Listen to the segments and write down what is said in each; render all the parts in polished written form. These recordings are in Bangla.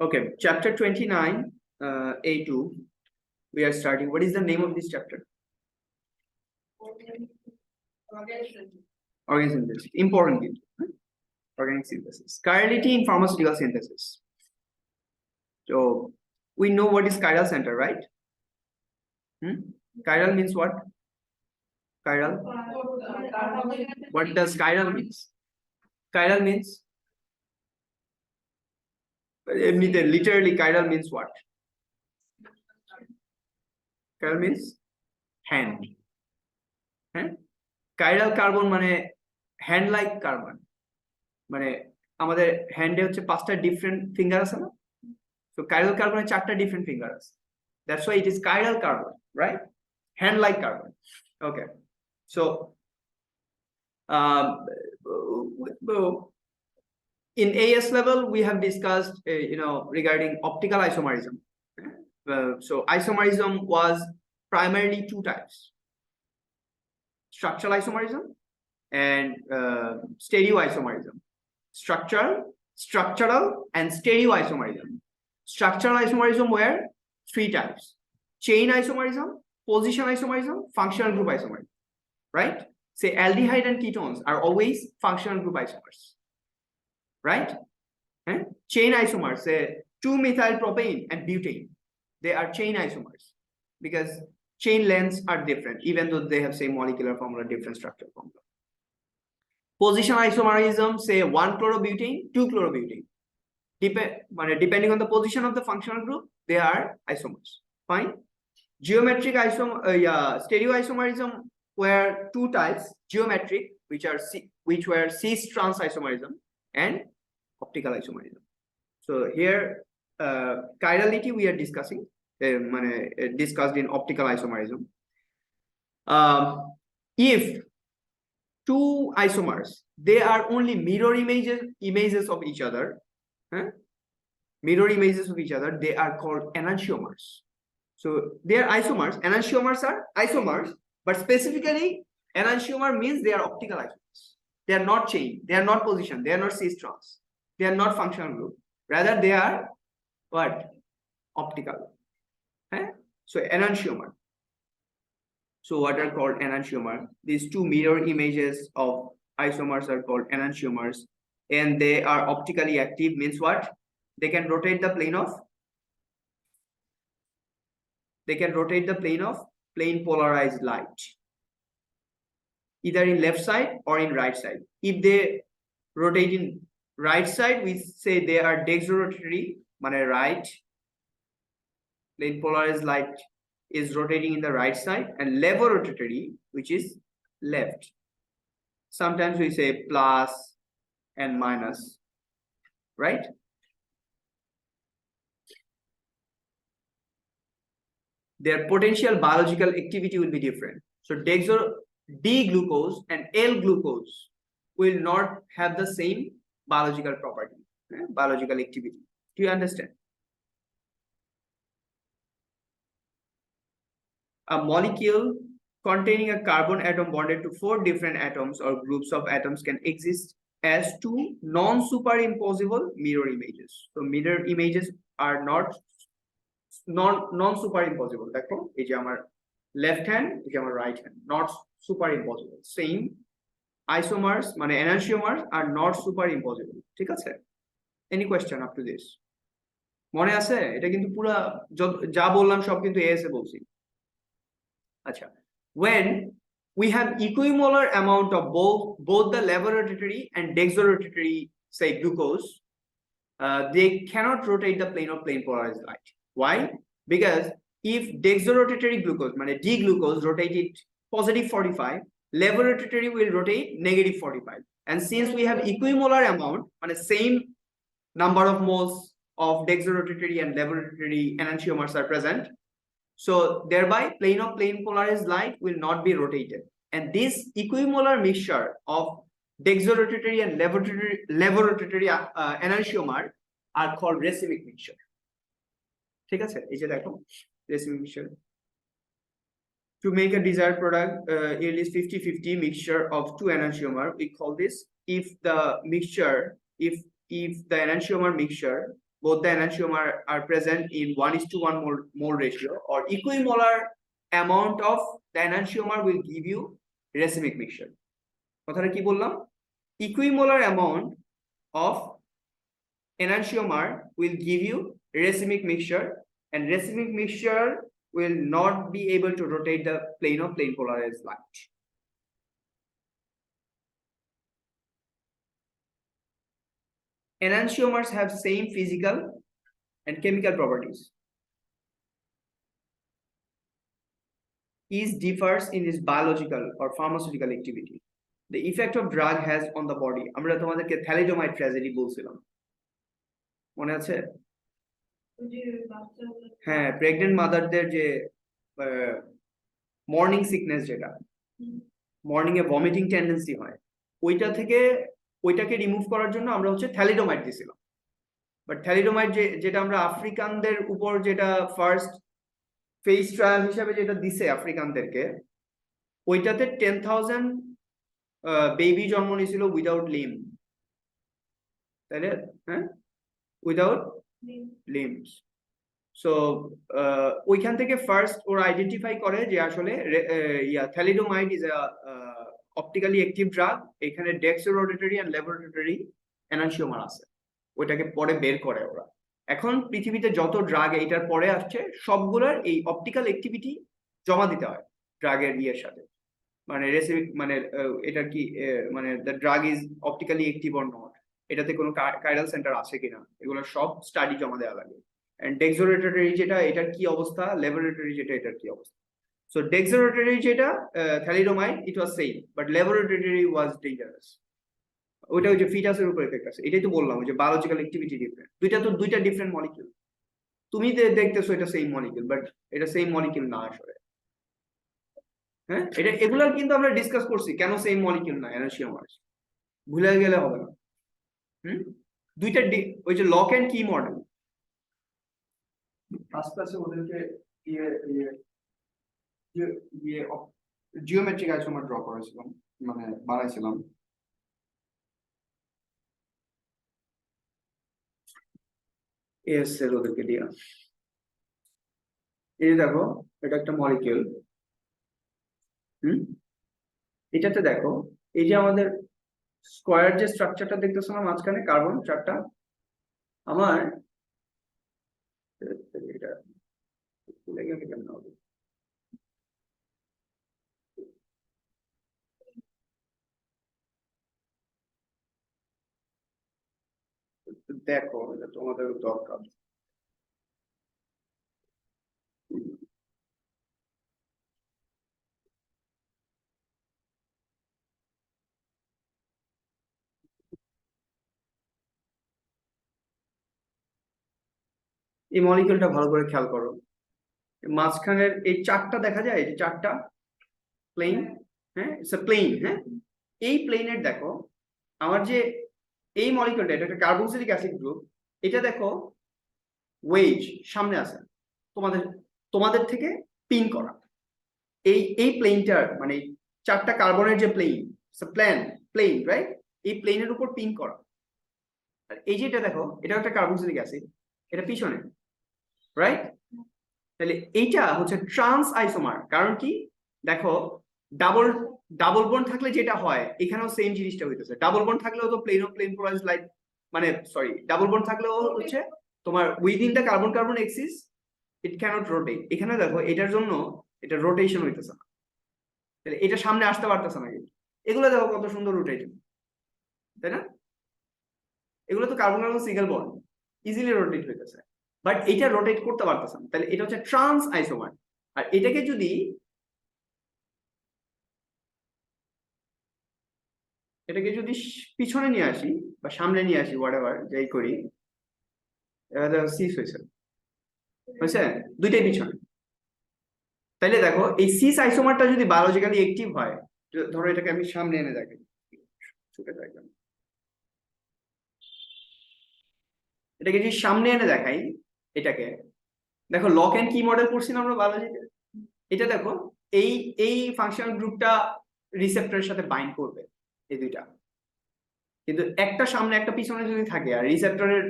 Okay, chapter 29, A2. We are starting. What is the name of this chapter? Organic synthesis. Important bit. Organic synthesis. Chirality in pharmaceutical synthesis. So we know what is chiral center, right? Chiral means what? Chiral. What does chiral means? Chiral means literally chiral means what? Chiral means hand. Chiral carbon মানে hand like carbon. মানে আমাদের হ্যান্ডে হচ্ছে 5টা ডিফারেন্ট ফিঙ্গার আছে না? So chiral carbon 4টা ডিফারেন্ট ফিঙ্গার আছে. That's why it is chiral carbon, right? Hand like carbon. Okay. So in AS level we have discussed regarding optical isomerism. So isomerism was primarily two types: structural isomerism and stereoisomerism. Structural and stereoisomerism. Structural isomerism were three types: chain isomerism, position isomerism, functional group isomerism. Right? Say aldehyde and ketones are always functional group isomers. Right? Chain isomers, say 2-methylpropane and butane, they are chain isomers because chain lengths are different, even though they have same molecular formula, different structural formula. Position isomerism, say 1-chlorobutane, 2-chlorobutane. Depending on the position of the functional group, they are isomers. Fine. Geometric stereoisomerism were two types: geometric, which were cis-trans isomerism, and optical isomerism. So here chirality we are discussing, discussed in optical isomerism. If two isomers, they are only mirror images of each other, mirror images of each other, they are called enantiomers. So they are isomers. Enantiomers are isomers, but specifically enantiomer means they are optical isomers. They are not chain, they are not position, they are not cis-trans, they are not functional group, rather they are what? Optical. So enantiomer. So what are called enantiomer? These two mirror images of isomers are called enantiomers, and they are optically active. Means what? They can rotate the plane of plane polarized light, either in left side or in right side. If they rotate in right side, we say they are dextrorotatory, right plane polarized light is rotating in the right side, and levorotatory, which is left. Sometimes we say plus and minus, right? Their potential biological activity will be different. So D-glucose and L-glucose will not have the same biological property, biological activity. Do you understand? A molecule containing a carbon atom bonded to 4 different atoms or groups of atoms can exist as two non-superimposable mirror images. So mirror images are not non-superimposable. দেখো এই যে আমার left hand, এই যে আমার right hand, not superimposable. Same isomers মানে enantiomers are not superimposable. ঠিক আছে? Any question up to this? মনে আছে? এটা কিন্তু পুরো যা বললাম সব কিন্তু এএস এ বলছি। আচ্ছা, when we have equimolar amount of both the levorotatory and dextrorotatory, say glucose, they cannot rotate the plane of plane polarized light. Why? Because if dextrorotatory glucose, D-glucose, rotated positive 45, levorotatory will rotate negative 45. And since we have equimolar amount, same number of moles of dextrorotatory and levorotatory enantiomers are present, so thereby plane of plane polarized light will not be rotated. And this equimolar mixture of dextrorotatory and levorotatory enantiomer are called racemic mixture. ঠিক আছে, এই যে দেখো racemic mixture. To make a desired product, at least 50-50 mixture of two enantiomer, we call this. If the enantiomer mixture both the enantiomer are present in 1:1 mole ratio or equimolar amount of the enantiomer will give you racemic mixture. কথাটা কি বললাম? Equimolar amount of enantiomer will give you racemic mixture, and racemic mixture will not be able to rotate the plane of plane polarized light. Enantiomers have same physical and chemical properties. Each differs in its biological or pharmaceutical activity. The effect of drug has on the body. আমরা তোমাদেরকে থ্যালিডোমাইড ট্র্যাজেডি বলছিলাম, মনে আছে? হ্যাঁ, প্রেগনেন্ট মাদারদের যে মর্নিং সিকনেস, যেটা মর্নিং এ ভমিটিং টেন্ডেন্সি হয়, ওইটাকে রিমুভ করার জন্য আমরা হচ্ছে থ্যালিডোমাইড দিছিলাম। বাট থ্যালিডোমাইড যেটা আমরা আফ্রিকানদের উপর যেটা ফার্স্ট ফেজ ট্রায়াল হিসাবে যেটা দিছে আফ্রিকানদেরকে, ওইটাতে 10,000 বেবি জন্ম নিয়েছিল উইদাউট লিম, তাইলে? হ্যাঁ, উইদাউট লিমস। সো ওইখান থেকে ফার্স্ট ওরা আইডেন্টিফাই করে যে আসলে thalidomide is a optically active drug. এখানে ডেক্সোরোটেটরি এন্ড ল্যাবরেটরি এনানসিওমার আছে, ওইটাকে পরে বের করে ওরা। এখন পৃথিবীতে যত ড্রাগ এটার পরে আসছে সবগুলোর এই অপটিক্যাল অ্যাক্টিভিটি জমা দিতে হয় ড্রাগের ইয়ের সাথে, মানে রেসিপি, মানে এটা কি মানে the drug is optically active or not, এটাতে কোনো কাইরাল সেন্টার আছে কিনা, এগুলো সব স্টাডি জমা দেওয়া লাগে। এন্ড ডেক্সোরেটরি যেটা, এটার কি অবস্থা, ল্যাবরেটরি যেটা, এটার কি অবস্থা। সো ডেক্সোরেটরি যেটা thalidomide, it was same, but laboratory was dangerous. ওইটা ওই যে ফিটাসের উপর এফেক্ট আছে, এটাই তো বললাম যে বায়োলজিক্যাল অ্যাক্টিভিটি ডিফারেন্ট। দুইটা ডিফারেন্ট মলিকিউল, তুমি দেখতেছো এটা সেম মলিকিউল, বাট এটা সেম মলিকিউল না আসলে। হ্যাঁ, এগুলো কিন্তু আমরা ডিসকাস করছি কেন সেম মলিকিউল না এনানসিওমার্স, ভুলে গেলে হবে না। দুইটা ওই যে লক এন্ড কি মডেল, ফার্স্ট ক্লাসে ওদেরকে জিওমেট্রিক আইসোমার ড্র করেছিলাম, মানে বানাইছিলাম। ওদেরকে দিয়া এই দেখো, এটা একটা মলিকিউল। এটাতে দেখো, এই যে আমাদের স্কোয়ার যে স্ট্রাকচারটা দেখতেছো না মাঝখানে, কার্বন চারটা, আমার এটা ভুলে গেলে কেমন হবে, দেখো এটা তোমাদের দরকার। এই মলিকিউলটা ভালো করে খেয়াল করো, মাঝখানের এই চারটা দেখা যায়, এই যে চারটা প্লেন, হ্যাঁ ইটস আ প্লেন। হ্যাঁ, এই প্লেনের দেখো আমার যে এই মলিকিউলটা, এটা একটা কার্বক্সিলিক অ্যাসিড গ্রুপ, এটা দেখো ওয়েজ সামনে আছে, তোমাদের থেকে পিন করা। এই প্লেনটার মানে চারটা কার্বনের যে প্লেন রাইট, এই প্লেনের উপর পিন করা। আর এই যে এটা দেখো, এটা একটা কার্বক্সিলিক অ্যাসিড, এটা পিছনে, রাইট? তাহলে এইটা হচ্ছে ট্রান্স আইসোমার। কারণ কি, দেখো ডাবল বন্ড থাকলে যেটা হয়, এখানেও সেম জিনিসটা হইতেছে। ডাবল বন্ড থাকলেও তো প্লেন পোলারাইজড লাইট, মানে সরি, ডাবল বন্ড থাকলেও হচ্ছে তোমার within the carbon carbon axis it cannot rotate. এখানে দেখো এটার জন্য এটা রোটেশন হইতেছে না, তাহলে এটা সামনে আসতে পারতেছে না। এগুলো দেখো কত সুন্দর রোটেশন, তাই না? এগুলো তো carbon carbon single bond, easily rotate হইতেছে, বাট এটা রোটেট করতে পারতেছে না। তাহলে এটা হচ্ছে ট্রান্স আইসোমার। আর এটাকে যদি পিছনে নিয়ে আসি বা সামনে নিয়ে আসি, হোয়াটএভার যাই করি, এবার সিস হয়েছে, দুইটাই পিছনে। তাইলে দেখো এই সিস আইসোমারটা যদি বায়োলজিক্যালি অ্যাক্টিভ হয়, ধরো এটাকে আমি সামনে এনে দেখাই, এটাকে যদি সামনে এনে দেখাই, এটাকে দেখো লক এন্ড কি মডেল করছি না আমরা বায়োলজিতে। এটা দেখো এই ফাংশনাল গ্রুপটা রিসেপ্টরের সাথে বাইন্ড করবে, এই দুইটা, কিন্তু একটা সামনে একটা পিছনে যদি থাকে আর রিসেপ্টরের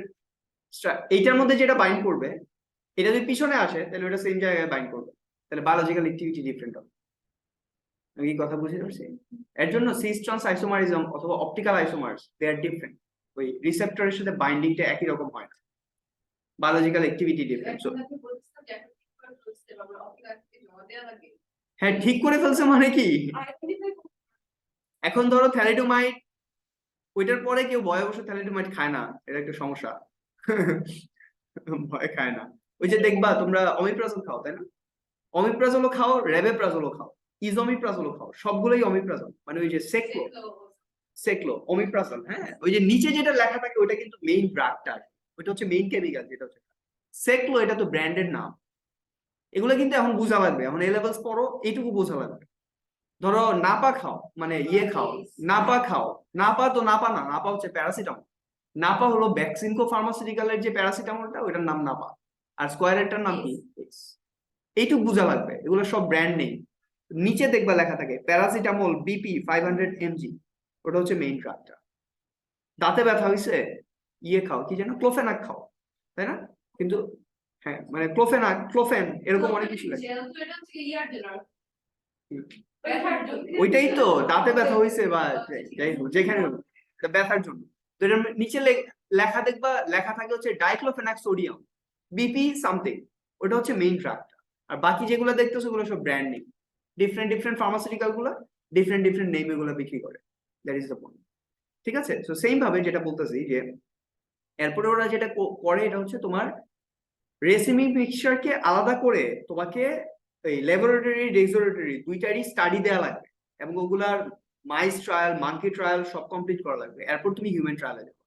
এইটার মধ্যে যেটা বাইন্ড করবে, এটা যদি পিছনে আসে তাহলে ওটা সেম জায়গায় বাইন্ড করবে, তাহলে বায়োলজিক্যাল অ্যাক্টিভিটি ডিফারেন্ট হবে। আমি কি কথা বুঝতে পারছি? এর জন্য সিস ট্রান্স আইসোমারিজম অথবা অপটিক্যাল আইসোমার্স দে আর ডিফারেন্ট। ওই রিসেপ্টরের সাথে বাইন্ডিংটা একই রকম হয় না, বায়োলজিক্যাল অ্যাক্টিভিটি ডিফারেন্ট। হ্যাঁ, ঠিক করে ফেলছে মানে কি, এখন ধরো থ্যালিডোমাইড, ওইটার পরে কেউ ভয়ে বসে থ্যালিডোমাইড খায় না, এটা একটা সমস্যা। ভয় খায় না। ওই যে দেখবা তোমরা অমিপ্রাজল খাও তাই না, অমিপ্রাজলও খাও, রেবেপ্রাজলও খাও, ইজমিপ্রাজলও খাও, সবগুলোই অমিপ্রাজল, মানে ওই যে সেক্লো, সেক্লো অমিপ্রাজল। হ্যাঁ, ওই যে নিচে যেটা লেখা থাকে ওইটা কিন্তু মেইন ড্রাগটা, ওইটা হচ্ছে মেইন কেমিক্যাল, যেটা হচ্ছে সেক্লো, এটা তো ব্র্যান্ডের নাম। এগুলো কিন্তু এখন বোঝা লাগবে, এখন এ লেভেলস পড়ো, এইটুকু বোঝা লাগবে। ধরো নাপা খাও, মানে ইয়ে খাও, নাপা খাও, নাপা তো নাপা না, নাপা হচ্ছে প্যারাসিটামল। নাপা হলো ভ্যাকসিনকো ফার্মাসিউটিক্যালের যে প্যারাসিটামলটা, ওইটার নাম নাপা, আর স্কোয়ারেরটার নাম কি, এইটুকু বোঝা লাগবে, এগুলো সব ব্র্যান্ড নেই। নিচে দেখবা লেখা থাকে প্যারাসিটামল বিপি 500 mg, ওটা হচ্ছে মেইন ড্রাগটা। দাঁতে ব্যথা হয়েছে, ইয়ে খাও, কি যেন, ক্লোফেনাক খাও, তাই না? কিন্তু হ্যাঁ, মানে ক্লোফেনাক, ক্লোফেন, এরকম অনেক কিছু লাগে। ওইটাই তো, দাঁতে ব্যথা হয়েছে বা যাই হোক যেখানে ব্যথার জন্য, তো এটার নিচে লেখা দেখবা, লেখা থাকে হচ্ছে ডাইক্লোফেনাক সোডিয়াম বিপি সামথিং, ওটা হচ্ছে মেইন ড্রাগটা। আর বাকি যেগুলো দেখতেছো ওগুলো সব brand name, different different pharmaceutical গুলো ডিফারেন্ট ডিফারেন্ট নেম এগুলো বিক্রি করে, দ্যাট ইজ দ্য পয়েন্ট। ঠিক আছে, তো সেম ভাবে যেটা বলতেছি যে এরপরে ওরা যেটা করে এটা হচ্ছে তোমার রেসিমি মিক্সচারকে আলাদা করে তোমাকে এই ল্যাবরেটরি ডেক্সোরেটরি দুইটারই স্টাডি দেওয়া লাগবে, এবং ওগুলার মাইস ট্রায়াল মাঙ্কি ট্রায়াল সব কমপ্লিট করা লাগবে, এরপর তুমি হিউম্যান ট্রায়ালে যাবে।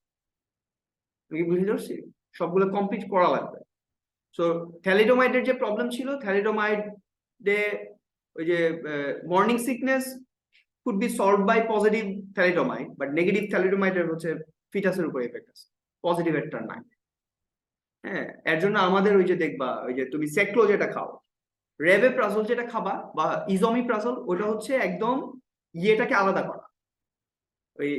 তুমি কি বুঝতে পারছি, সবগুলো কমপ্লিট করা লাগবে। সো থ্যালিডোমাইডের যে প্রবলেম ছিল, থ্যালিডোমাইডে ওই যে morning sickness could be solved by positive thalidomide, but negative থ্যালিডোমাইডের হচ্ছে ফিটাসের উপর এফেক্ট আছে, পজিটিভ একটা নাই। হ্যাঁ, এর জন্য আমাদের ওই যে দেখবা, ওই যে তুমি সেক্লো যেটা খাও, রেবেপ্রাজল যেটা খাবা বা ইজমিপ্রাজল, ওটা হচ্ছে একদম ইয়েটাকে আলাদা করা। ওই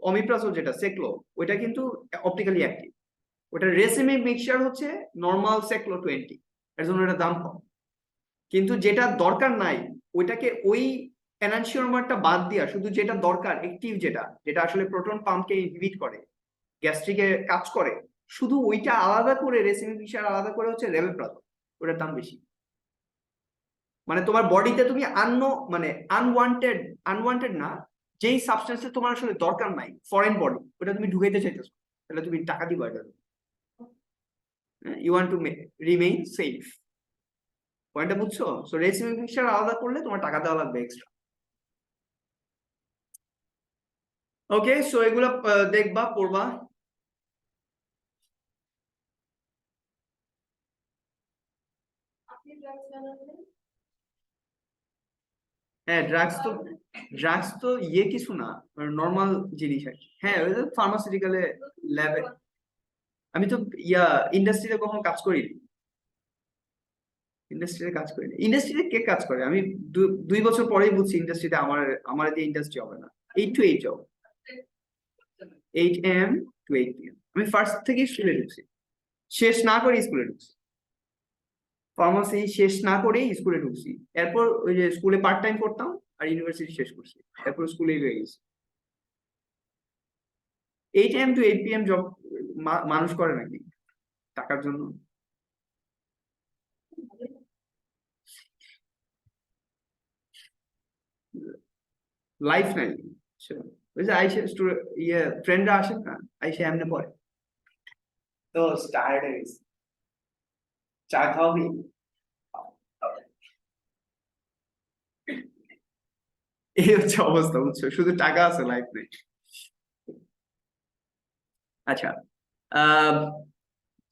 অমিপ্রাজল যেটা সেক্লো, ওইটা কিন্তু অপটিক্যালি অ্যাক্টিভ, ওটা রেসিমি মিক্সচার হচ্ছে নর্মাল সেক্লো 20, এর জন্য এটা দাম কম। কিন্তু যেটা দরকার নাই ওইটাকে, ওই এনানসিওমারটা বাদ দিয়া শুধু যেটা দরকার অ্যাক্টিভ, যেটা যেটা আসলে প্রোটন পাম্পকে ইনহিবিট করে, গ্যাস্ট্রিকে কাজ করে, শুধু ওইটা আলাদা করে, রেসিমি মিক্সচার আলাদা করে হচ্ছে রেবেপ্রাজল, ওটার দাম বেশি। মানে তোমার বডিতে তুমি মানে আনওয়ান্টেড, আনওয়ান্টেড না, যেই সাবস্টেন্সের তোমার আসলে দরকার নাই, ফরেন বডি, ওটা তুমি ঢুকাইতে চাইতেছো, তাহলে তুমি টাকা দিবা এটা, you want to remain safe. পয়েন্টটা বুঝছো? সো রেসিমি মিক্সচার আলাদা করলে তোমার টাকা দেওয়া লাগবে এক্সট্রা। ওকে, সো এগুলো দেখবা, পড়বা। হ্যাঁ, ড্রাগস তো ইয়ে কিছু না, নর্মাল জিনিস আর কি। হ্যাঁ, ওই ফার্মাসিউটিক্যালে, ল্যাবে। আমি তো ইয়া ইন্ডাস্ট্রিতে কখনো কাজ করিনি, ইন্ডাস্ট্রিতে কাজ করিনি। ইন্ডাস্ট্রিতে কে কাজ করে, আমি 2 বছর পরেই বুঝছি ইন্ডাস্ট্রিতে আমার আমার দিয়ে ইন্ডাস্ট্রি হবে না। 8 to 8 job, 8 AM to 8 PM। আমি ফার্স্ট থেকে স্কুলে ঢুকছি, শেষ না করে স্কুলে ঢুকছি, ফার্মাসি শেষ না করেই স্কুলে ঢুকছি। এরপর ওই যে স্কুলে পার্ট টাইম করতাম, আর ইউনিভার্সিটি শেষ করছি, এরপর স্কুলেই রয়ে গেছি। 8 AM to 8 PM জব মানুষ করে নাকি টাকার জন্য? লাইফ নাই। আচ্ছা, ওই যে আইসে ইয়ে ফ্রেন্ডরা আসেন না, আইসে এমনি পড়ে, তো টায়ার্ড হয়ে গেছে, চা খাওয়াবি? এই হচ্ছে অবস্থা, বুঝছো, শুধু টাকা আছে, লাইফ নেই। আচ্ছা,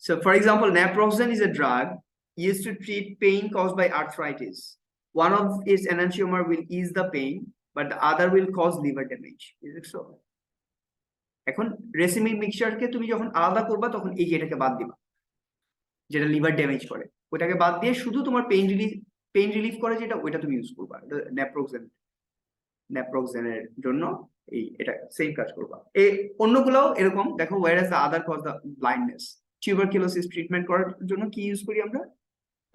so for example, naproxen is a drug used to treat pain caused by arthritis. One of its enantiomer will ease the pain, but the other will cause liver damage. Is it so? এখন রেসিমি মিক্সচারকে তুমি যখন আলাদা করবা, তখন এই যেটাকে বাদ দিবা, যেটা লিভার ড্যামেজ করে, ওইটাকে বাদ দিয়ে শুধু তোমার পেইন রিলিফ করে যেটা, ওইটা তুমি ইউজ করবা, ন্যাপ্রোক্সেন। নেপ্রোক্সেনের জন্য এটা সেম কাজ করবা। এই অন্যগুলোও এরকম দেখো, whereas the other cause the blindness, tuberculosis treatment করার জন্য কি ইউজ করি আমরা?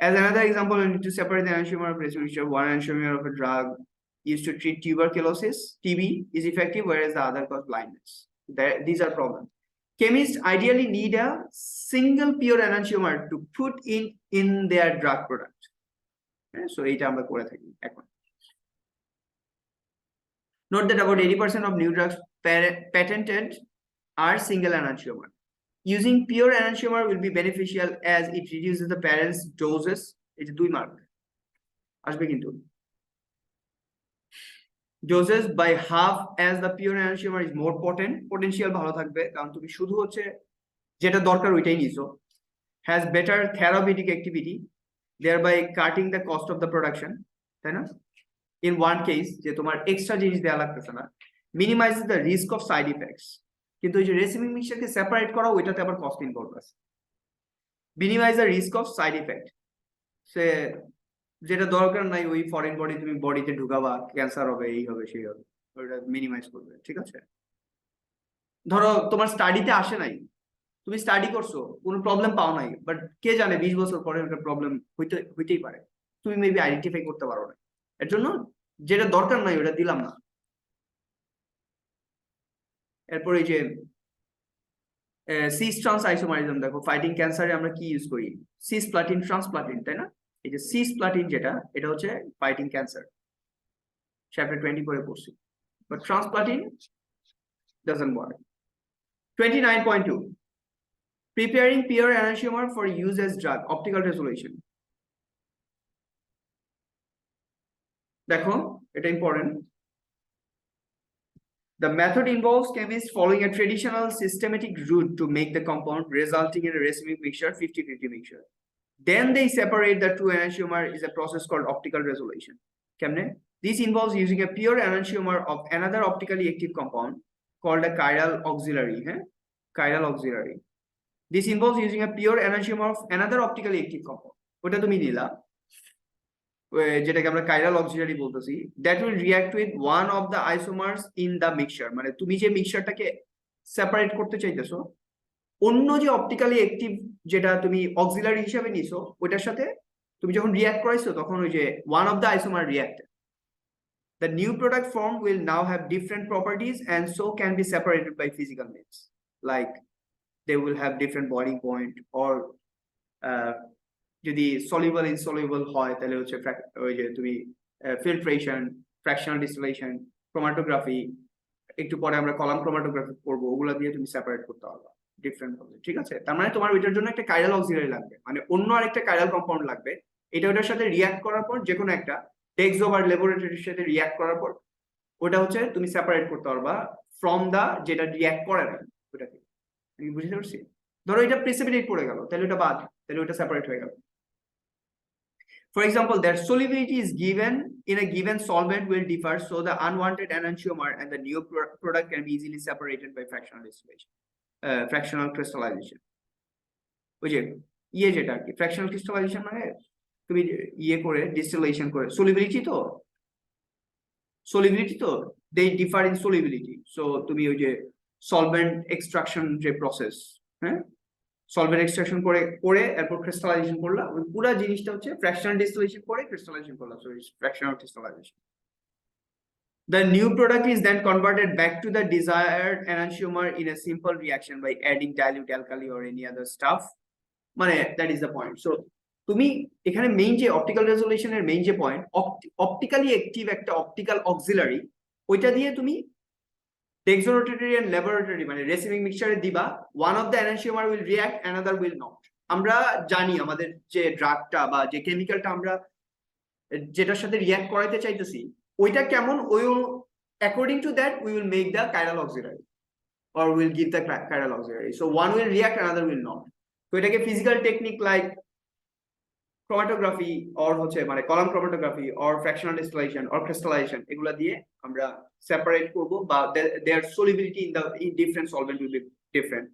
As another example, we need to separate the enantiomer of resolution. One enantiomer of a drug used to treat tuberculosis, TB, is effective, whereas the other cause blindness. These are problems. Chemists ideally need a single pure enantiomer to put in their drug product. So এইটা আমরা করে থাকি এখন। Note that about 80% of new drugs patented are single enantiomer. Using pure enantiomer will be beneficial as it reduces the parent's doses. It's 2 mark. আসবে কিন্তু doses by half, as the pure enantiomer is more potent. Potential ভালো থাকবে কারণ তুমি শুধু হচ্ছে যেটা দরকার ওইটাই নিছো। Has better therapeutic activity, thereby cutting the cost of the production. তাই না? In one case যে তোমার এক্সট্রা জিনিস দেওয়া লাগতেছে না, minimizes the risk of side effects. কিন্তু এই যে রেসিমিক মিক্সচারকে সেপারেট করা ওইটাতে আবার কস্ট ইনভলভ আছে। Minimize the risk of side effect, সে যেটা দরকার নাই ওই ফরেন বডি তুমি বডিতে ঢুকাবা, ক্যান্সার হবে, এই হবে সেই হবে, ওইটা মিনিমাইজ করবে। ঠিক আছে, ধরো তোমার স্টাডিতে আসে নাই, তুমি স্টাডি করছো, কোনো প্রবলেম পাও নাই, বাট কে জানে 20 বছর পরে একটা প্রবলেম হইতেই পারে, তুমি মেবি আইডেন্টিফাই করতে পারো না, এর জন্য যেটা দরকার নাই ওটা দিলাম না। এরপর এই যে সিস ট্রান্স আইসোমারিজম, দেখো ফাইটিং ক্যান্সারে আমরা কি ইউজ করি? সিসপ্লাটিন, ট্রান্সপ্লাটিন, তাই না? এই যে সিসপ্লাটিন যেটা, এটা হচ্ছে ফাইটিং ক্যান্সার, চ্যাপ্টার 20 করে পড়ছি, but ট্রান্সপ্লাটিন doesn't work. 29.2 preparing pure enantiomer for use as drug, optical resolution. দেখো এটা important. The method involves chemists following a traditional systematic route to make the compound, resulting in a racemic mixture, 50-50 mixture. Then they separate the two enantiomer is a process called optical resolution. This involves using a pure enantiomer of another optically active compound called a chiral auxiliary. Chiral auxiliary. This involves using a pure enantiomer of another optically active compound. ওটা তুমি নিলা, যেটাকে আমরা chiral auxiliary বলতেছি, that will react with one of the isomers in the mixture. মানে তুমি যে মিক্সচারটাকে সেপারেট করতে চাইতেছো, অন্য যে অপটিক্যালি অ্যাক্টিভ যেটা তুমি অক্সিলারি হিসেবে নিছো, ওটার সাথে তুমি যখন রিঅ্যাক্ট করাইছো তখন ওই যে one of the isomer react. The new product form will now have different properties and so can be separated by physical means, like they will have different boiling point, or যদি soluble insoluble হয় তাহলে হচ্ছে ওই যে তুমি ফিল্ট্রেশন, ফ্র্যাকশনাল ডিস্টিলেশন, ক্রোমাটোগ্রাফি, একটু পরে আমরা কলাম ক্রোমাটোগ্রাফি করব, ওগুলা দিয়ে তুমি সেপারেট করতে পারবা ডিফারেন্ট হবে। ঠিক আছে, তার মানে তোমার ওইটার জন্য একটা কাইরাল অক্সিলারি লাগবে, মানে অন্য আরেকটা কাইরাল কম্পাউন্ড লাগবে, এটা ওটার সাথে রিঅ্যাক্ট করার পর যে কোনো একটা টেক্সো বা ল্যাবরেটরির সাথে রিঅ্যাক্ট করার পর ওটা হচ্ছে তুমি সেপারেট করতে পারবা ফ্রম দা যেটা রিঅ্যাক্ট করে না ওটাকে। আমি বুঝতে পারছি? ধরো এটা প্রিসিপিটেট পড়ে গেল, তাহলে ওটা বাদ, তাহলে ওটা সেপারেট হয়ে গেল। For example, their solubility is given in a given solvent will differ, so the unwanted enantiomer and the new product can be easily separated by fractional distillation, fractional crystallization. ওই যে যেটা কি fractional crystallization মানে তুমি করে ডিস্টিলেশন করে solubility তো they differ in solubility, so তুমি ওই যে solvent extraction যে process, সলভেন্ট এক্সট্রাকশন করে এরপর ক্রিস্টালাইজেশন করলা, ওই পুরো জিনিসটা হচ্ছে ফ্র্যাকশনাল ডিস্টিলেশন করে ক্রিস্টালাইজেশন করলা, so fractional crystallisation. The new product is then converted back to the desired enantiomer in a simple reaction by adding dilute alkali or any other stuff. মানে that is the point. So তুমি এখানে মেইন যে অপটিক্যাল রেজোলিউশনের মেইন যে পয়েন্ট, অপটিক্যালি অ্যাক্টিভ একটা অপটিক্যাল অক্সিলারি, ওইটা দিয়ে তুমি ডেক্সোরোটারি এন্ড ল্যাবরেটরি মানে রেসিমিক মিক্সচারে দিবা, one of the enantiomer will react, another will not. আমরা জানি আমাদের যে ড্রাগটা বা যে কেমিক্যালটা আমরা যেটার সাথে রিঅ্যাক্ট করাইতে চাইতেছি ওইটা কেমন, ওই according to that we will make the chiral auxiliary or will give the chiral auxiliary. So one will react, another will not. তো এটাকে physical technique like chromatography or হচ্ছে মানে column chromatography or fractional distillation or crystallization, এগুলা দিয়ে আমরা সেপারেট করব, বা their solubility in different solvent will be different.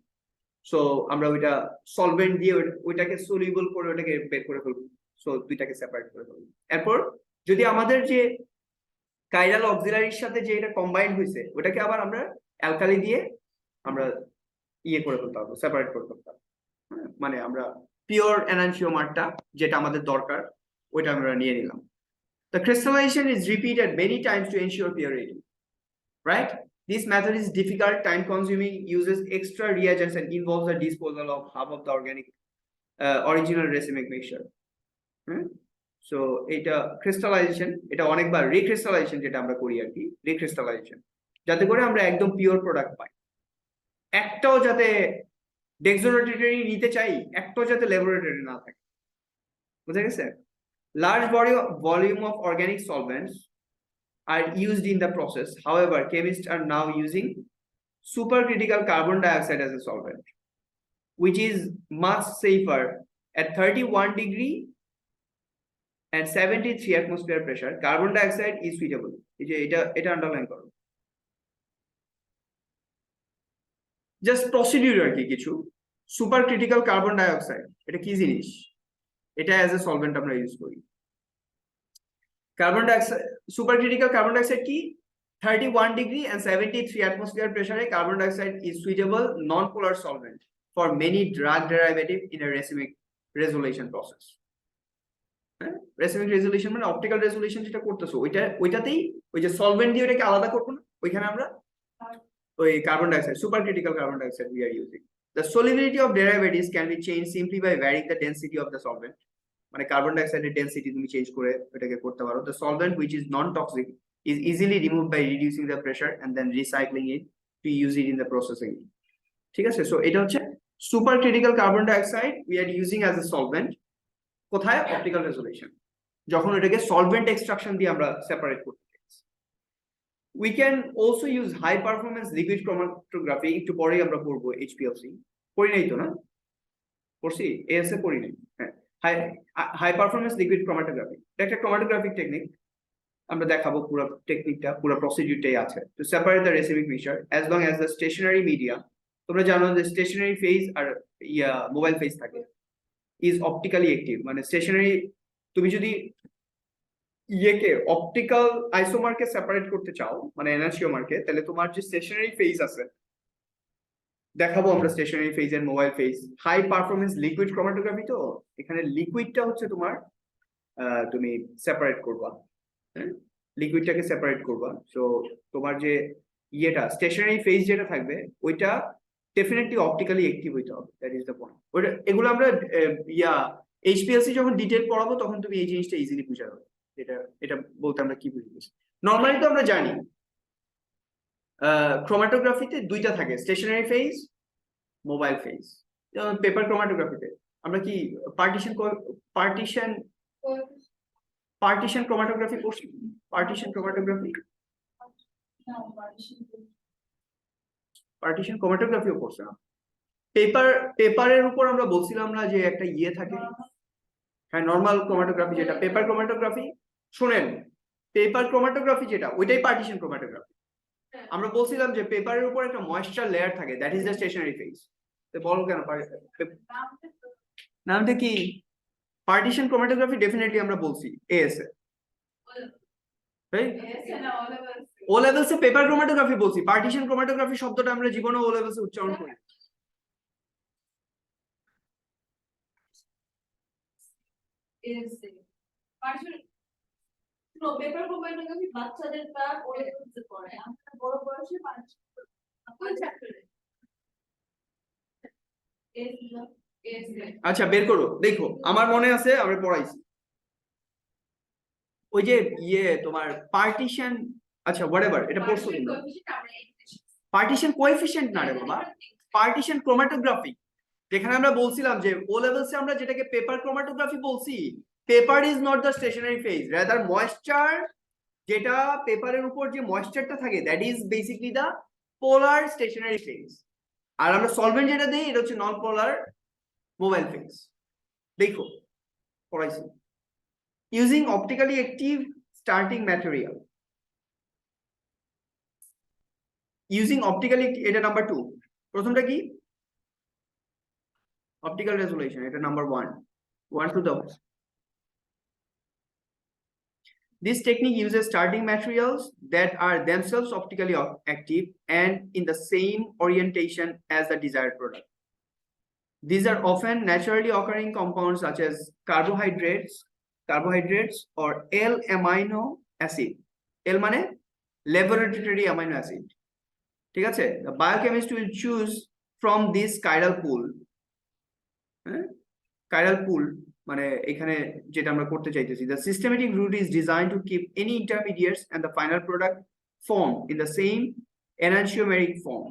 So আমরা ওইটা সলভেন্ট দিয়ে ওইটাকে সলিউবল করে ওটাকে বের করে ফেলব, সো দুইটাকে সেপারেট করে ফেলব। এরপর যদি আমাদের যে কাইরাল অক্সিলারির সাথে যে এটা কম্বাইন্ড হয়েছে ওটাকে আবার আমরা অ্যালকালি দিয়ে আমরা ইয়ে করে ফেলতে হবে, সেপারেট করে ফেলতে হবে। মানে আমরা পিওর এনানশিওমারটা যেটা আমাদের দরকার ওইটা আমরা নিয়ে নিলাম। The crystallization is repeated many times to ensure purity, right? This method is difficult, time consuming, uses extra reagents and involves the disposal of half of the organic original racemic mixture. So এটা crystallization, এটা অনেকবার recrystallization যেটা আমরা করি আর কি, recrystallization, যাতে করে আমরা একদম পিওর প্রোডাক্ট পাই। একটাও যাতে ডেক্সোরেটরি নিতে চাই, একটাও যাতে ল্যাবরেটরি না থাকে, বুঝা গেছে? Large volume of organic solvents are used in the process. However, chemists are now using supercritical carbon dioxide as a solvent, which is much safer at 31 degree and 73 atmosphere pressure. Carbon dioxide is suitable. এটা আন্ডারলাইন করো। জাস্ট প্রসিডিউর আর কি কিছু। সুপারক্রিটিক্যাল কার্বন ডাইঅক্সাইড এটা কি জিনিস? এটা অ্যাজ এ সলভেন্ট আমরা ইউজ করি। Carbon dioxide, supercritical carbon dioxide কি? 31 degree and 73 atmosphere pressure carbon dioxide is suitable non-polar solvent for many drug derivative in a racemic resolution process. Racemic resolution মানে অপটিক্যাল রেজোলিউশন যেটা করতেছো ওইটাতেই ওই যে সলভেন্ট দিয়ে ওটাকে আলাদা করবো না, ওইখানে আমরা ওই carbon dioxide, supercritical carbon dioxide we are using. The solubility of derivatives can be changed simply by varying the density of the solvent. মানে কার্বন ডাইঅক্সাইডের ডেনসিটি তুমি চেঞ্জ করে এটাকে করতে পারো। The solvent which is non-toxic is easily removed by reducing the pressure and then recycling it to use it in the processing. ঠিক আছে? সো এটা হচ্ছে supercritical carbon dioxide we are using as a solvent কোথায়? অপটিক্যাল রেজোলিউশন, যখন এটাকে সলভেন্ট এক্সট্রাকশন দিয়ে আমরা সেপারেট করতে চাই। We can also use high performance liquid chromatography, একটু পরেই আমরা পড়বো HPLC, পড়ি নাই তো না? পড়ছি? ASA পড়ি নাই। হ্যাঁ, হাই পারফরমেন্স লিকুইড ক্রোমাটোগ্রাফি এটা একটা ক্রোমাটোগ্রাফিক টেকনিক, আমরা দেখাবো পুরো টেকনিকটা, পুরো প্রসিডিউরটাই আছে। To separate the racemic mixture as long as the stationary media, তোমরা জানো যে স্টেশনারি ফেজ আর মোবাইল ফেজ থাকে, ইজ অপটিক্যালি অ্যাক্টিভ। মানে স্টেশনারি তুমি যদি ইয়েকে অপটিক্যাল আইসোমারকে সেপারেট করতে চাও মানে এনানশিওমারকে, তাহলে তোমার যে স্টেশনারি ফেজ আছে, দেখাবো আমরা stationary phase and mobile phase. High performance liquid chromatography, তো এখানে লিকুইডটা হচ্ছে তোমার তুমি সেপারেট করবা, লিকুইডটাকে সেপারেট করবা। সো তোমার যে ইয়েটা স্টেশনারি ফেজ যেটা থাকবে ওইটা ডেফিনেটলি অপটিক্যালি অ্যাক্টিভ হইতে হবে, দ্যাট ইজ দ্য পয়েন্ট। ওইটা এগুলো আমরা এইচপিএলসি যখন ডিটেইল পড়াবো তখন তুমি এই জিনিসটা ইজিলি বুঝা যাবে। এটা বলতে আমরা কি বুঝি? নরমালি তো আমরা জানি ক্রোমাটোগ্রাফিতে দুইটা থাকে, স্টেশনারি ফেজ, মোবাইল ফেজ। যেমন পেপার ক্রোমাটোগ্রাফিতে আমরা কি পার্টিশন ক্রোমাটোগ্রাফি করছি? পার্টিশন ক্রোমাটোগ্রাফিও করছে না। পেপারের উপর আমরা বলছিলাম না যে একটা ইয়ে থাকে, হ্যাঁ, নর্মাল ক্রোমাটোগ্রাফি যেটা পেপার ক্রোমাটোগ্রাফি, শুনেন পেপার ক্রোমাটোগ্রাফি যেটা ওইটাই পার্টিশন ক্রোমাটোগ্রাফি। আমরা বলছিলাম যে পেপারের উপর একটা ময়েশ্চার লেয়ার থাকে, that is the stationary phase. বলো কেন নামটা কি? পার্টিশন ক্রোমাটোগ্রাফি ডেফিনেটলি আমরা বলছি এএসএ, ও লেভেলসে পেপার ক্রোমাটোগ্রাফি বলছি, পার্টিশন ক্রোমাটোগ্রাফি শব্দটা আমরা জীবনে ও লেভেলসে উচ্চারণ করি। পেপার ক্রোমাটোগ্রাফি বাচ্চাদের তারা পড়ে করতে পারে, আমরা বড় বয়সে আচ্ছা বের করো, দেখো আমার মনে আছে আমরা পড়াইছি ওই যে ইয়ে তোমার পার্টিশন, আচ্ছা হোয়াটএভার, এটা পড়ছো তোমরা। পার্টিশন কোএফিশিয়েন্ট না রে বাবা, পার্টিশন ক্রোমাটোগ্রাফি, যেখানে আমরা বলছিলাম যে ও লেভেলসে আমরা যেটাকে পেপার ক্রোমাটোগ্রাফি বলছি, paper is not the stationary phase, rather moisture, যেটা পেপারের উপর যে ময়েশ্চারটা থাকে that is basically the polar stationary phase. আর আমরা সলভেন্ট যেটা দেই এটা হচ্ছে নন পোলার মোবাইল ফেজ। দেখো পড়াইছি। Using optically active starting material, using optically, এটা নাম্বার 2। প্রথমটা কি? অপটিক্যাল রেজোলিউশন, এটা নাম্বার 1 টু দাও। This technique uses starting materials that are themselves optically active and in the same orientation as the desired product. These are often naturally occurring compounds such as carbohydrates or L-amino acid. L মানে laboratory amino acid. ঠিক আছে? The biochemist will choose from this chiral pool. Chiral pool মানে এখানে যেটা আমরা করতে চাইতেছি, the systematic route is designed to keep any intermediates and the final product form in the same enantiomeric form.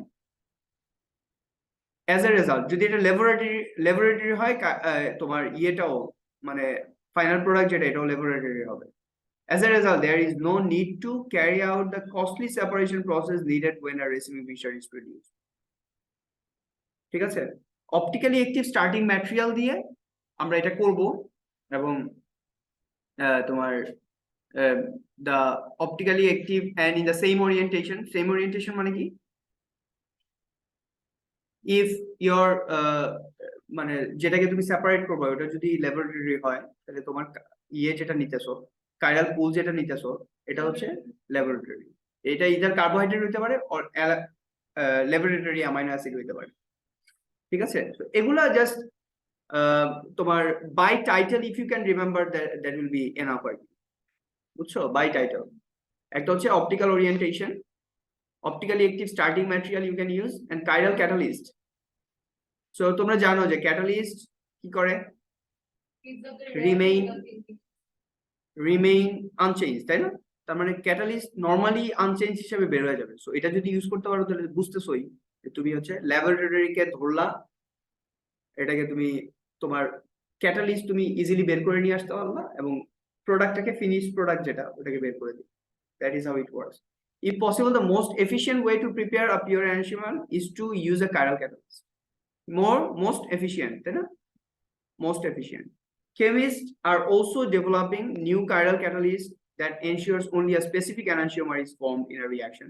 As a result, যদি এটা ল্যাবরেটরি হয়, তোমার ইয়েটাও মানে ফাইনাল প্রোডাক্ট যেটা এটাও ল্যাবরেটরি হবে. As a result, there is no need to carry out the costly separation process needed when a racemic mixture is produced. ঠিক আছে? অপটিক্যালি অ্যাক্টিভ স্টার্টিং ম্যাটেরিয়াল দিয়ে আমরা এটা করব এবং তোমার the optically active and in the same orientation মানে কি, if your মানে যেটাকে তুমি সেপারেট করবে ওটা যদি ল্যাবরেটরি হয় তাহলে তোমার ইয়ে যেটা নিতেছো, কাইরাল পুল যেটা নিতেছো, এটা হচ্ছে ল্যাবরেটরি. এটা ইদার কার্বোহাইড্রেট হতে পারে অর ল্যাবরেটরি অ্যামাইনো অ্যাসিড হতে পারে. ঠিক আছে? এগুলা জাস্ট তোমার by title, if you can remember that will be enough আর কি. বুঝছো? বাই টাইটেল একটা হচ্ছে optical orientation, optically active starting material you can use, and chiral catalyst. So তোমরা জানো যে ক্যাটালিস্ট কি করে? রিমেইন আনচেঞ্জ, তাই না? তার মানে ক্যাটালিস্ট নরমালি আনচেঞ্জ হিসেবে বের হয়ে যাবে. সো এটা যদি ইউজ করতে পারো তাহলে বুঝতেছই যে তুমি হচ্ছে ল্যাবরেটরিকে ধরলা, এটাকে তুমি তোমার ক্যাটালিস্ট তুমি ইজিলি বের করে নিয়ে আসতে পারলা এবং প্রোডাক্টটাকে ফিনিশ প্রোডাক্ট যেটা ওটাকে বের করে দিই. That is how it works. If possible, the most efficient way to prepare a pure enantiomer is to use a chiral catalyst. Most efficient, তাই না? Most efficient. Chemists are also developing new chiral catalysts that ensures only a specific enantiomer is formed in a reaction.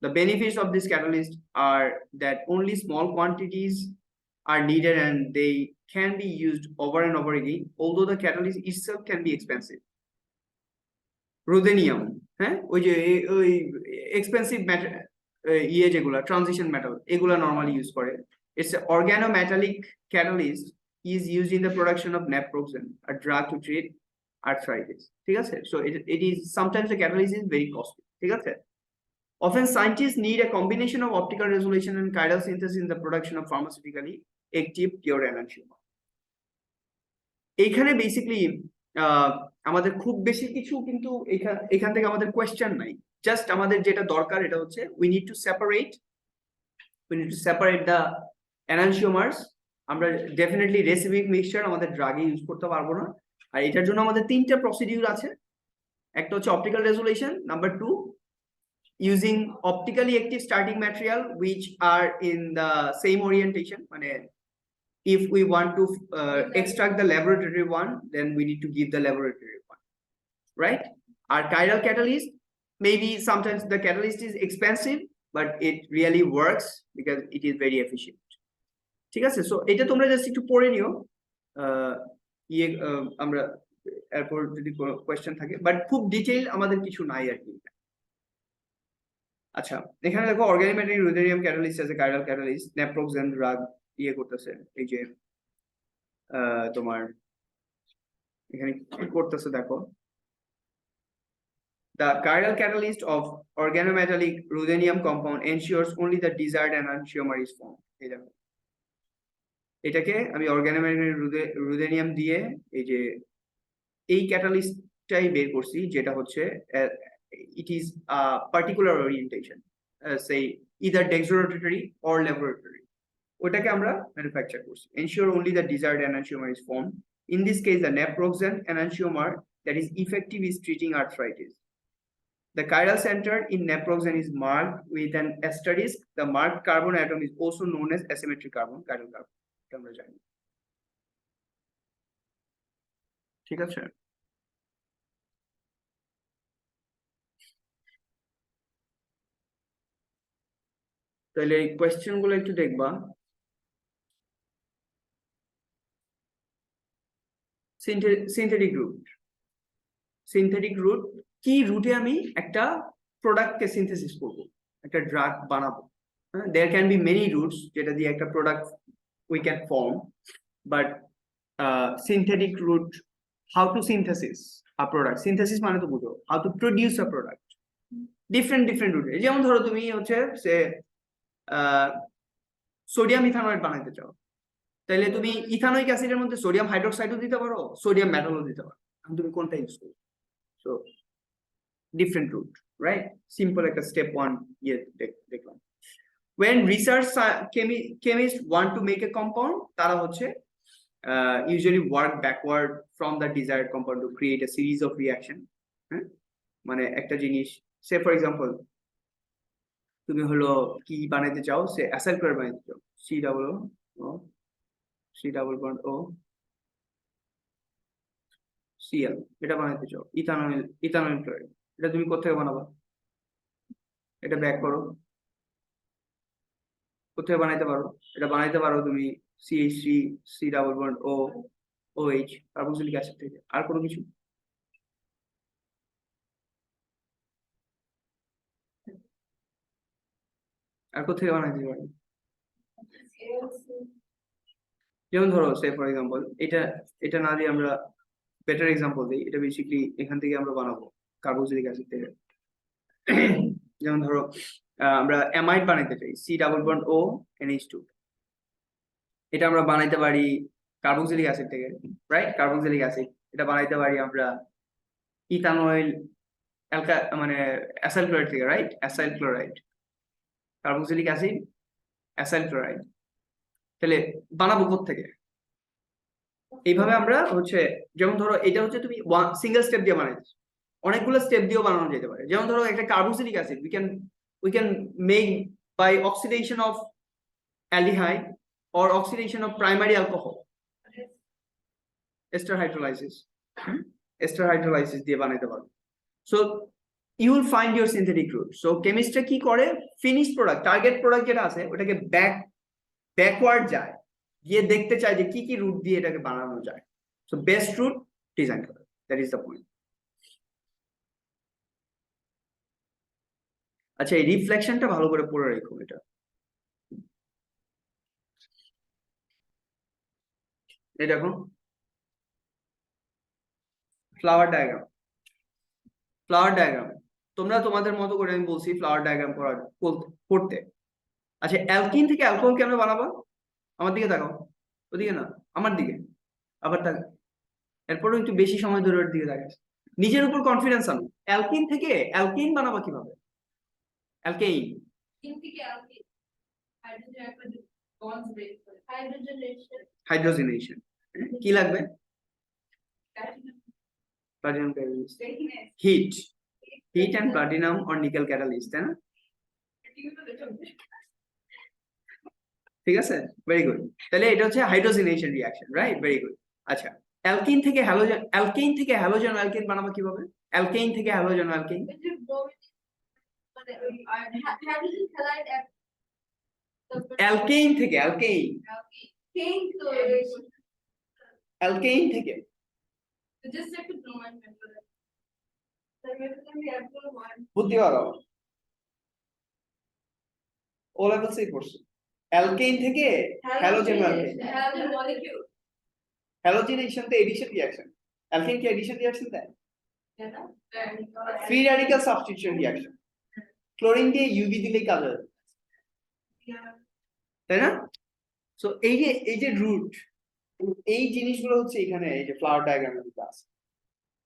The benefits of this catalyst are that only small quantities are needed and they can be used over and over again, although the catalyst itself can be expensive. Ruthenium, হ্যাঁ, ওই যে ওই এক্সপেন্সিভ ম্যাটার ইয়ে যেগুলা ট্রানজিশন মেটাল এগুলা নরমালি ইউজ করে. It's an organometallic catalyst is used in the production of naproxen, a drug to treat arthritis. ঠিক আছে? So it is sometimes the catalyst is very costly. ঠিক আছে? Often scientists need a combination of optical resolution and chiral synthesis in the production of pharmaceutically active pure enantiomer. এইখানে বেসিক্যালি আমাদের খুব বেশি কিছু কিন্তু এখান থেকে আমাদের কোয়েশ্চেন নাই. জাস্ট আমাদের যেটা দরকার এটা হচ্ছে we need to separate the enantiomers. আমরা ডেফিনেটলি রেসিমিক মিক্সচার আমাদের ড্রাগে ইউজ করতে পারবো না, আর এটার জন্য আমাদের তিনটা প্রসিডিউর আছে. একটা হচ্ছে optical resolution, number 2 using optically active starting material which are in the same orientation, মানে if we want to extract the laboratory one, then we need to give the laboratory one, right? Our chiral catalyst, maybe sometimes the catalyst is expensive but it really works because it is very efficient. ঠিক আছে? সো এটা তোমরা জাস্ট একটু পড়ে নিও, ইয়ে আমরা এরপর যদি কোনো কোয়েশ্চেন থাকে, বাট খুব ডিটেইল আমাদের কিছু নাই আর কি. আচ্ছা, এখানে দেখো অর্গানোমেটালিক রুথেনিয়াম ক্যাটালিস্ট আছে, কাইরাল ক্যাটালিস্ট, নেপ্রোক্সেন ড্রাগ ইয়ে করতেছে. এই যে তোমার এখানে কি করতেছে দেখো, the chiral catalyst of organometallic ruthenium compound ensures only the desired enantiomer is formed. এই দেখো এটাকে আমি অর্গানোমেটালিক রুথেনিয়াম দিয়ে এই যে এই ক্যাটালিস্টটাই বের করছি, যেটা হচ্ছে it is a particular orientation, say either dextrorotatory or laboratory. ওটাকে আমরা ম্যানুফ্যাকচার করছি. Ensure only the desired enantiomer is formed. In this case, the naproxen enantiomer that is effective is treating arthritis. The chiral center in naproxen is marked with an asterisk. The marked carbon atom is also known as asymmetric carbon, chiral carbon. আমরা জানি. ঠিক আছে? তাহলে এই কোয়েশ্চেন গুলো একটু দেখবা. synthetic route. সিনথেটিক রুট কি রুটে আমি একটা প্রোডাক্টকে সিনথেসিস করব, একটা ড্রাগ বানাবো। There can be many routes যেটা দিয়ে একটা product we can form, but synthetic route, how to synthesis a product, synthesis মানে তো বুঝো how to produce a product, different different রুটে। যেমন ধরো তুমি হচ্ছে সে সোডিয়াম ইথানয়েড বানাইতে চাও, তাহলে তুমি ইথানোইক অ্যাসিডের মধ্যে সোডিয়াম হাইড্রোক্সাইডও দিতে পারো, সোডিয়াম মেটালও দিতে পারো, তুমি কোনটা ইউজ করো। So different route, right? Simple একটা স্টেপ ওয়ান ইয়ে দেখলাম। when research chemists want to make a compound, তারা হচ্ছে usually work backward from the desired compound to create a series of reaction. হ্যাঁ, মানে একটা জিনিস, সে ফর এক্সাম্পল তুমি হলো কি বানাইতে চাও, সে অ্যাসাইল ক্লোরাইড বানাইতে চাও, C double bond O Cl, এটা বানাইতে চাও, ইথানল ক্লোরাইড, এটা তুমি কোথা বানাবা? এটা ব্যাক করো, কোথায় বানাইতে পারো? এটা বানাইতে পারো তুমি CH3 C double bond O OH carboxylic acid থেকে। আর কোনো কিছু? আর কোথায় বানাইতে পারো? যেমন ধরো সে ফর এক্সাম্পল এটা এটা না দিয়ে আমরা বেটার এক্সাম্পল দিই, এটা বেসিক্যালি এখান থেকে আমরা বানাবো কার্বক্সিলিক অ্যাসিড থেকে। যেমন ধরো আমরা অ্যামাইড বানাইতে চাই, C double bond O NH2, এটা আমরা বানাইতে পারি কার্বক্সিলিক অ্যাসিড থেকে, রাইট? কার্বক্সিলিক অ্যাসিড এটা বানাইতে পারি আমরা ইথানয়েল মানে অ্যাসাইল ক্লোরাইড থেকে, right? Acyl chloride, carboxylic acid, acyl chloride, তাহলে বানাবো থেকে। এইভাবে আমরা হচ্ছে, যেমন ধরো এটা হচ্ছে তুমি সিঙ্গেল স্টেপ দিয়ে বানাইছো, অনেকগুলো স্টেপ দিয়েও বানানো যেতে পারে। যেমন ধরো একটা carboxylic acid we can make by oxidation of aldehyde or oxidation of primary alcohol, ester hydrolysis দিয়ে বানাইতে পারো। So you will find your synthetic route. So chemistry কি করে, finished product, target product যেটা আছে ওটাকে backward যায়, গিয়ে দেখতে চায় যে কি কি রুট দিয়ে এটাকে বানানো যায়। সো বেস্ট রুট ডিজাইন করে, দ্যাট ইজ দ্য পয়েন্ট। আচ্ছা, এই রিফ্লেকশনটা ভালো করে পড়ে রেখো। এটা এই দেখো ফ্লাওয়ার ডায়াগ্রাম, তোমরা তোমাদের মতো করে, আমি বলছি ফ্লাওয়ার ডায়াগ্রাম করতে। আচ্ছা, অ্যালকিন থেকে অ্যালকোহল কেন বানাবো? আমার দিকে তাকাও, ওদিকে না, আমার দিকে আবার তাকাও, এরপরও একটু বেশি সময় ধরে ওর দিকে তাকাস, নিজের উপর কনফিডেন্স আনো। অ্যালকিন থেকে অ্যালকিন বানাবো কিভাবে? অ্যালকেইন হাইড্রোজেনেশন, কি লাগবে? Platinum catalyst, heat and platinum or nickel catalyst, তাই না? ঠিক আছে, ভেরি গুড। তাহলে এটা হচ্ছে hydrogenation reaction, right? Very good. আচ্ছা, অ্যালকিন থেকে হ্যালোজেন অ্যালকিন বানাবো কিভাবে? অ্যালকেইন থেকে হ্যালোজেন অ্যালকিন, অ্যালকেইন থেকে বুদ্ধি বাড়াও, ও লেভেল সে করছে। অ্যালকেইন থেকে হ্যালোজেন অ্যালকিন, হ্যালোজেনেশন তো এডিশন রিঅ্যাকশন, অ্যালকেইন কি এডিশন রিঅ্যাকশন দেয়? Free radical substitution reaction, chlorine দিয়ে ইউভি দিলেই কাজ হয়, তাই না? সো এই যে রুট, এই জিনিসগুলো হচ্ছে এখানে এই যে ফ্লাওয়ার ডায়াগ্রামের মধ্যে আছে।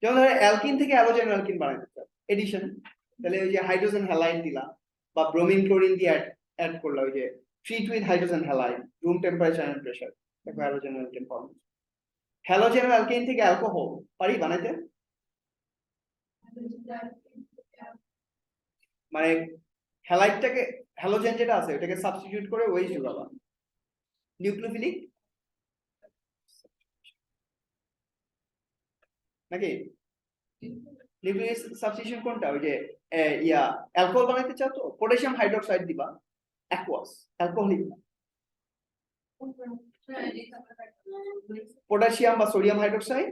যেমন ধরো অ্যালকিন থেকে হ্যালোজেন অ্যালকিন বানাইতে চাও, এডিশন, তাহলে ওই যে হাইড্রোজেন হ্যালাইড দিলা বা ব্রোমিন ক্লোরিন দিয়ে অ্যাড করলা, ওই যে treat with hydrogen halide, room temperature and pressure, দেখো halogen alkene form. Halogen alkene থেকে অ্যালকোহল পারি বানাইতে? মানে হ্যালাইডটাকে, হ্যালোজেন যেটা আছে ওটাকে সাবস্টিটিউট করে ওই যোগাবা, নিউক্লিওফিলিক নাকি? নিউক্লিয়াস সাবস্টিটিউশন কোনটা? ওই যে অ্যালকোহল বানাইতে চাও তো পটাশিয়াম হাইড্রোক্সাইড দিবা, অ্যাকুয়াস, অ্যালকোহলিক না, পটাশিয়াম বা sodium hydroxide,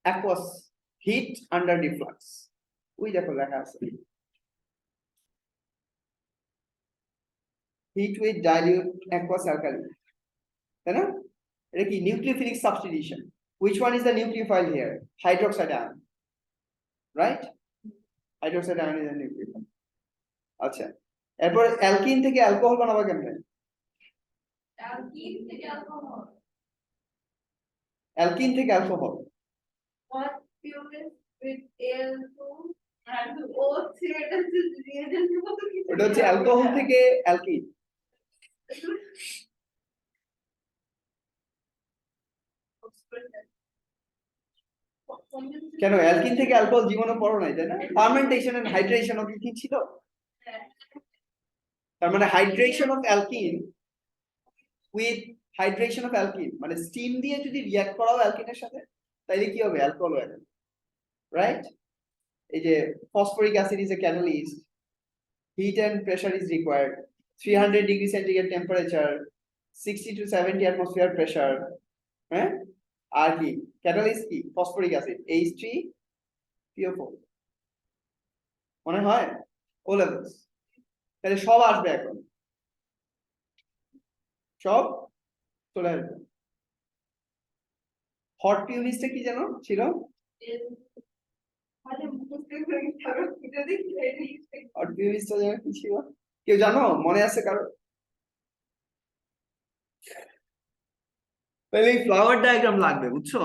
aqueous heat under reflux, ওই দেখো লেখা আছে heat with dilute aqueous alkali, তাই না? এটা কি nucleophilic substitution, which one is the nucleophile here? Hydroxide ion, right? Hydroxide ion is a nucleophile. আচ্ছা, এরপর অ্যালকিন থেকে অ্যালকোহল বানাবা কেমনে? অ্যালকিন থেকে অ্যালকোহল, অ্যালকিন থেকে alcohol, what fuels with Al2 and O3, এটা হচ্ছে reagent এর মতো কিছু। ওটা হচ্ছে অ্যালকোহল থেকে অ্যালকিন। কেন অ্যালকিন থেকে অ্যালকোহল জীবনে পড়ো নাই, তাই না? ফার্মেন্টেশন এন্ড হাইড্রেশন অফ কি ছিল? তার মানে hydration of alkyne with hydration of alkyne, মানে স্টিম দিয়ে যদি রিঅ্যাক্ট করাও অ্যালকিনের সাথে তাহলে কি হবে? অ্যালকোহল হয়ে যাবে, রাইট? এই যে phosphoric acid is a catalyst, heat and pressure is required, 300 degree centigrade temperature, 60 to 70 atmosphere pressure, হ্যাঁ? আর কি ক্যাটালিস্ট কি? ফসফরিক অ্যাসিড H3PO4, মনে হয় ও লেভেলস। তাহলে সব আসবে এখন, সব চলে আসবে। হট পিউরিসটা কি যেন ছিল? হট পিউরিসটা যেন কি ছিল, কেউ জানো? মনে আছে কারো? তাহলে ফ্লাওয়ার ডায়াগ্রাম লাগবে, বুঝছো?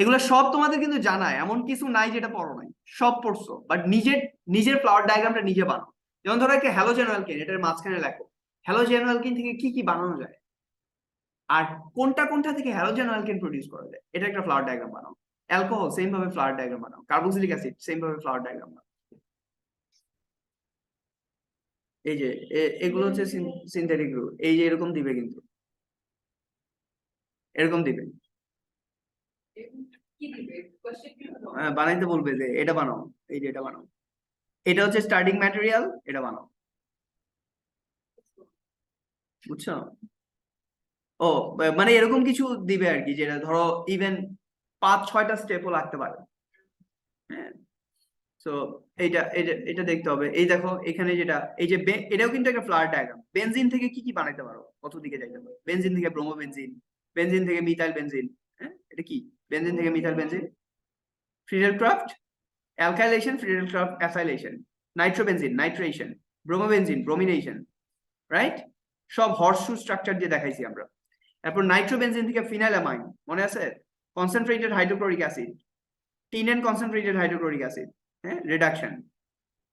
এগুলো সব তোমাদের কিন্তু জানায়, এমন কিছু নাই যেটা পড়ো নাই, সব পড়ছো, বাট নিজের নিজের ফ্লাওয়ার ডায়াগ্রামটা নিজে বানাও। যেমন ধরো একটা হ্যালোজেন অ্যালকেন, এটার মাঝখানে লেখো হ্যালোজেন অ্যালকেন থেকে কি কি বানানো যায় আর কোনটা কোনটা থেকে হ্যালোজেন অ্যালকেন প্রডিউস করা যায়, এটা একটা ফ্লাওয়ার ডায়াগ্রাম বানাও। অ্যালকোহল সেম ভাবে ফ্লাওয়ার ডায়াগ্রাম বানাও, কার্বক্সিলিক অ্যাসিড সেম ভাবে ফ্লাওয়ার ডায়াগ্রাম বানাও। এই যে এগুলো হচ্ছে সিনথেটিক গ্রুপ, এই যে এরকম দিবে, কিন্তু এরকম দিবে, কি দিবে কোশ্চেন কি হলো? বানাইতে বলবে যে এটা বানাও, এই যে এটা বানাও, এটা হচ্ছে স্টার্টিং ম্যাটেরিয়াল, এটা বানাও, বুঝছো? ও মানে এরকম কিছু দিবে আর কি, যেটা ধরো ইভেন 5-6টা স্টেপও লাগতে পারে। হ্যাঁ, তো এইটা এটা এটা দেখতে হবে। এই দেখো এখানে যেটা, এই যে এটাও কিন্তু একটা ফ্লাওয়ার ডায়াগ্রাম। বেনজিন থেকে কি কি বানাইতে পারো, কত দিকে যাইতে পারো? বেনজিন থেকে ব্রোমো বেনজিন, বেনজিন থেকে মিথাইল বেনজিন। হ্যাঁ, এটা কি? বেনজিন থেকে methyl benzene, Friedel Crafts alkylation, Friedel Crafts acylation, nitrobenzene nitration, bromobenzene bromination, right? সব হর্সশু স্ট্রাকচার দিয়ে দেখাইছি আমরা। এরপর নাইট্রোবেনজিন থেকে ফিনাইলামাইন, মনে আছে? Concentrated hydrochloric acid, tin and concentrated hydrochloric acid, হ্যাঁ, reduction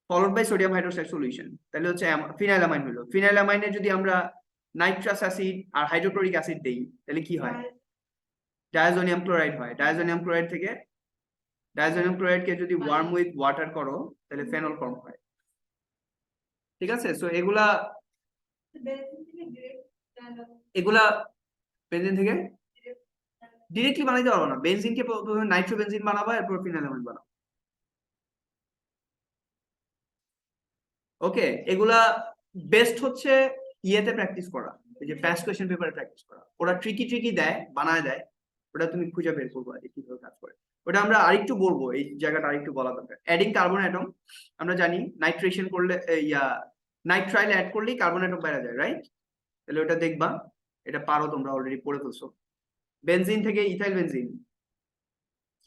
followed by sodium hydroxide solution. তাহলে হচ্ছে ফিনাইলামাইন হলো। ফিনাইলামাইনে যদি আমরা নাইট্রাস অ্যাসিড আর হাইড্রোক্লোরিক অ্যাসিড দেই তাহলে কি হয়? ডায়াজোনিয়াম ক্লোরাইড হয়। ডায়াজোনিয়াম ক্লোরাইড থেকে, ডায়াজোনিয়াম ক্লোরাইডকে যদি ওয়ার্ম উইথ ওয়াটার করো তাহলে ফেনল ফর্ম হয়। ঠিক আছে? সো এগুলা এগুলা বেনজিন থেকে ডিরেক্টলি বানাইতে পারবো না। বেনজিনকে প্রথমে নাইট্রোবেনজিন বানাবো, এরপর ফিনাইলামাইন বানাবো। ওকে, এগুলা বেস্ট হচ্ছে ইয়েতে প্র্যাকটিস করা, এই যে ফার্স্ট কোশ্চেন পেপারে প্র্যাকটিস করা। ওরা ট্রিকি ট্রিকি দেয়, বানায় দেয়, ওটা তুমি খুঁজে বের করবো যে কিভাবে কাজ করে। ওটা আমরা আরেকটু বলবো, এই জায়গাটা আরেকটু বলা দরকার। অ্যাডিং কার্বন অ্যাটম, আমরা জানি নাইট্রেশন করলে নাইট্রাইল অ্যাড করলেই কার্বন অ্যাটম বেড়ে যায়, রাইট? তাহলে ওটা দেখবা, এটা পারো, তোমরা অলরেডি পড়ে ফেলছো। বেনজিন থেকে ইথাইল বেনজিন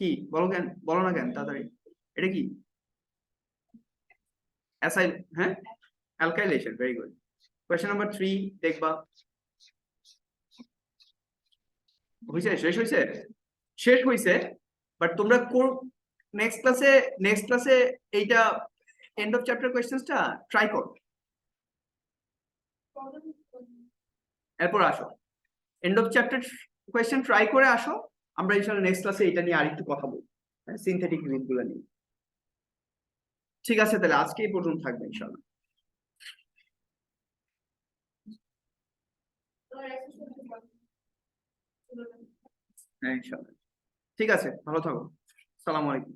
কি বলো? কেন বলো না কেন তাড়াতাড়ি? এটা কি? অ্যাসাইল, হ্যাঁ, alkylation. Very good. Question number 3 দেখবা। হইছে? শেষ হইছে? শেষ হইছে, বাট তোমরা নেক্সট ক্লাসে এইটা এন্ড অফ চ্যাপ্টার কোয়েশ্চেনসটা ট্রাই করো, এরপর আসো end of chapter question try করে আসো। আমরা ইনশাআল্লাহ নেক্সট ক্লাসে এটা নিয়ে আরেকটু কথা বলবো, সিনথেটিক গ্রুপগুলো নিয়ে। ঠিক আছে, তাহলে আজকে এই পর্যন্ত থাকবে ইনশাআল্লাহ। হ্যাঁ ইনশাআল্লাহ। ঠিক আছে, ভালো থাকো। আসসালামু আলাইকুম।